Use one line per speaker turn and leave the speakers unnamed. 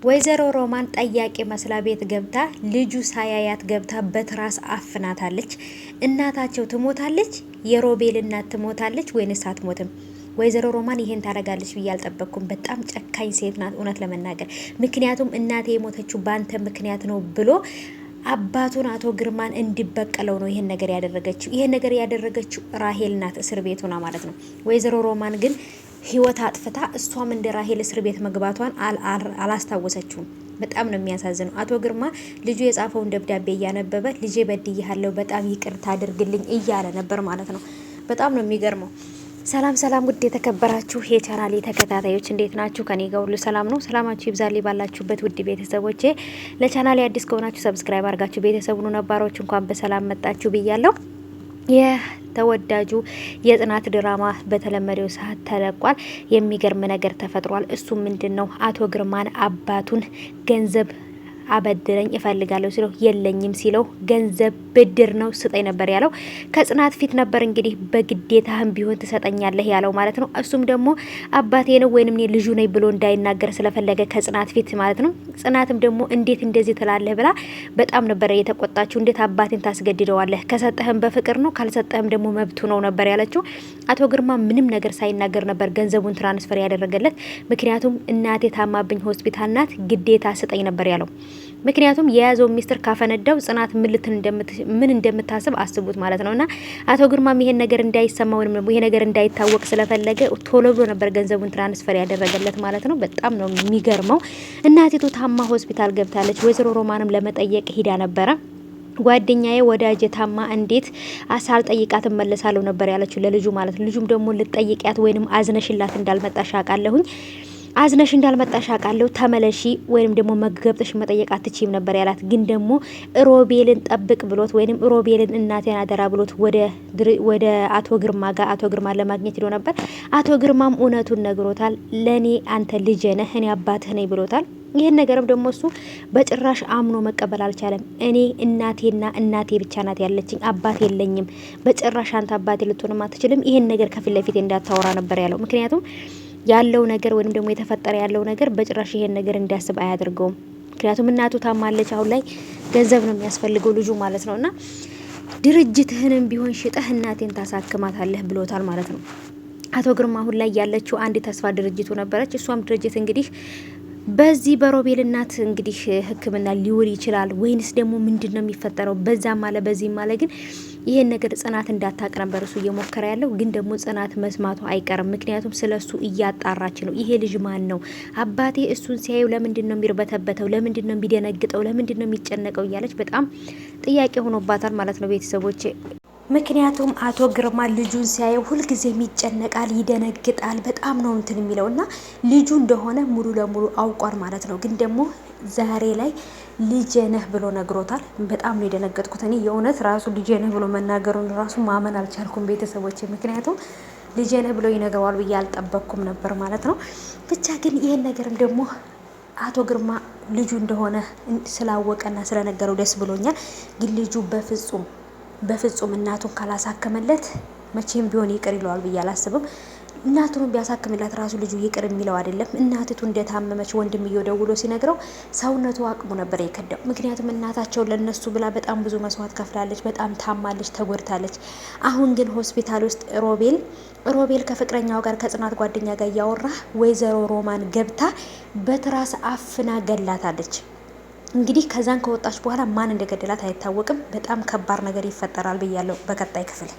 ወይዘሮ ሮማን ጠያቂ መስላ ቤት ገብታ ልጁ ሳያያት ገብታ በትራስ አፍናታለች። እናታቸው ትሞታለች፣ የሮቤል እናት ትሞታለች ወይንስ አትሞትም? ወይዘሮ ሮማን ይሄን ታደርጋለች ብዬ አልጠበቅኩም። በጣም ጨካኝ ሴት ናት እውነት ለመናገር። ምክንያቱም እናቴ የሞተችው ባንተ ምክንያት ነው ብሎ አባቱን አቶ ግርማን እንዲበቀለው ነው ይሄን ነገር ያደረገችው። ይሄን ነገር ያደረገችው ራሄል ናት፣ እስር ቤት ሆና ማለት ነው። ወይዘሮ ሮማን ግን ህይወት አጥፍታ እሷም እንደ ራሄል እስር ቤት መግባቷን አላስታወሰችውም። በጣም ነው የሚያሳዝነው። አቶ ግርማ ልጁ የጻፈውን ደብዳቤ እያነበበ ልጄ በድያለሁ፣ በጣም ይቅርታ አድርግልኝ እያለ ነበር ማለት ነው። በጣም ነው የሚገርመው። ሰላም ሰላም፣ ውድ የተከበራችሁ የቻናሌ ተከታታዮች እንዴት ናችሁ? ከኔ ጋር ሁሉ ሰላም ነው። ሰላማችሁ ይብዛልኝ ባላችሁበት ውድ ቤተሰቦቼ። ለቻናሌ አዲስ ከሆናችሁ ሰብስክራይብ አድርጋችሁ ቤተሰቡን ነባሮች እንኳን በሰላም መጣችሁ ብያለሁ። የተወዳጁ የጽናት ድራማ በተለመደው ሰዓት ተለቋል። የሚገርም ነገር ተፈጥሯል። እሱ ምንድነው? አቶ ግርማን አባቱን ገንዘብ አበድረኝ እፈልጋለሁ ሲለው የለኝም ሲለው ገንዘብ ብድር ነው ስጠኝ ነበር ያለው። ከጽናት ፊት ነበር እንግዲህ በግዴታህም ቢሆን ትሰጠኛለህ ያለው ማለት ነው። እሱም ደግሞ አባቴ ነው ወይንም እኔ ልጁ ነኝ ብሎ እንዳይናገር ስለፈለገ ከጽናት ፊት ማለት ነው። ጽናትም ደግሞ እንዴት እንደዚህ ትላለህ ብላ በጣም ነበር የተቆጣችው። እንዴት አባቴን ታስገድደዋለህ? ከሰጠህም በፍቅር ነው፣ ካልሰጠህም ደግሞ መብቱ ነው ነበር ያለችው። አቶ ግርማ ምንም ነገር ሳይናገር ነበር ገንዘቡን ትራንስፈር ያደረገለት። ምክንያቱም እናቴ ታማብኝ ሆስፒታል ናት፣ ግዴታ ስጠኝ ነበር ያለው። ምክንያቱም የያዘው ሚስጥር ካፈነዳው ጽናት ምን እንደምታስብ አስቡት ማለት ነውና አቶ ግርማም ይሄን ነገር እንዳይሰማ ወይም ደግሞ ይሄ ነገር እንዳይታወቅ ስለፈለገ ቶሎ ብሎ ነበር ገንዘቡን ትራንስፈር ያደረገለት ማለት ነው። በጣም ነው የሚገርመው። እናቲቱ ታማ ሆስፒታል ገብታለች። ወይዘሮ ሮማንም ለመጠየቅ ሂዳ ነበረ። ጓደኛዬ ወዳጄ ታማ እንዴት ሳልጠይቃት እመለሳለሁ ነበር ያለችው ለልጁ ማለት ነው። ልጁም ደግሞ ልጠይቂያት ወይንም አዝነሽላት እንዳልመጣሽ አውቃለሁኝ አዝነሽ እንዳልመጣሽ አውቃለሁ፣ ተመለሺ ወይንም ደግሞ መገብተሽ መጠየቅ አትችይም ነበር ያላት። ግን ደግሞ ሮቤልን ጠብቅ ብሎት ወይንም ሮቤልን እናቴን አደራ ብሎት ወደ አቶ ግርማ ጋር አቶ ግርማ ለማግኘት ሄዶ ነበር። አቶ ግርማም እውነቱን ነግሮታል። ለኔ አንተ ልጅ ነህ፣ እኔ አባትህ ነኝ ብሎታል። ይህን ነገርም ደግሞ እሱ በጭራሽ አምኖ መቀበል አልቻለም። እኔ እናቴና እናቴ ብቻ ናት ያለችኝ፣ አባት የለኝም። በጭራሽ አንተ አባቴ ልትሆንም አትችልም። ይህን ነገር ከፊት ለፊት እንዳታወራ ነበር ያለው። ምክንያቱም ያለው ነገር ወይንም ደግሞ የተፈጠረ ያለው ነገር በጭራሽ ይሄን ነገር እንዲያስብ አያደርገውም። ምክንያቱም እናቱ ታማለች። አሁን ላይ ገንዘብ ነው የሚያስፈልገው ልጁ ማለት ነውና ድርጅትህንም ቢሆን ሽጠህ እናቴን ታሳክማታለህ ብሎታል ማለት ነው። አቶ ግርማ አሁን ላይ ያለችው አንድ ተስፋ ድርጅቱ ነበረች። እሷም ድርጅት እንግዲህ በዚህ በሮቤል እናት እንግዲህ ሕክምና ሊውል ይችላል ወይንስ ደግሞ ምንድነው የሚፈጠረው? በዛም አለ በዚህም አለ ግን ይሄን ነገር ጽናት እንዳታቅ ነበር እሱ እየሞከረ ያለው። ግን ደግሞ ጽናት መስማቱ አይቀርም። ምክንያቱም ስለሱ እያጣራች ነው። ይሄ ልጅ ማን ነው? አባቴ እሱን ሲያዩ ለምንድን ነው የሚርበተበተው? ለምንድን ነው የሚደነግጠው? ለምንድን ነው የሚጨነቀው? እያለች በጣም ጥያቄ ሆኖባታል ማለት ነው ቤተሰቦቼ። ምክንያቱም አቶ ግርማ ልጁን ሲያየው ሁልጊዜም ይጨነቃል፣ ይደነግጣል። በጣም ነው እንትን የሚለው እና ልጁ እንደሆነ ሙሉ ለሙሉ አውቋል ማለት ነው። ግን ደግሞ ዛሬ ላይ ልጄ ነህ ብሎ ነግሮታል። በጣም ነው የደነገጥኩት እኔ የእውነት ራሱ ልጄ ነህ ብሎ መናገሩን ራሱ ማመን አልቻልኩም ቤተሰቦች። ምክንያቱም ልጄ ነህ ብሎ ይነግረዋል ብዬ አልጠበቅኩም ነበር ማለት ነው። ብቻ ግን ይሄን ነገርም ደግሞ አቶ ግርማ ልጁ እንደሆነ ስላወቀና ስለነገረው ደስ ብሎኛል። ግን ልጁ በፍጹም እናቱን ካላሳከመለት መቼም ቢሆን ይቅር ይለዋል ብዬ አላስብም። እናቱን ቢያሳክምላት ራሱ ልጁ ይቅር የሚለው አይደለም። እናቲቱ እንደታመመች ወንድምየው ደውሎ ሲነግረው ሰውነቱ አቅሙ ነበር የከዳው። ምክንያቱም እናታቸው ለነሱ ብላ በጣም ብዙ መስዋዕት ከፍላለች፣ በጣም ታማለች፣ ተጎድታለች። አሁን ግን ሆስፒታል ውስጥ ሮቤል ከፍቅረኛው ጋር ከጽናት ጓደኛ ጋር እያወራ ወይዘሮ ሮማን ገብታ በትራስ አፍና ገላታለች። እንግዲህ ከዛን ከወጣች በኋላ ማን እንደገደላት አይታወቅም። በጣም ከባድ ነገር ይፈጠራል ብያለሁ በቀጣይ ክፍል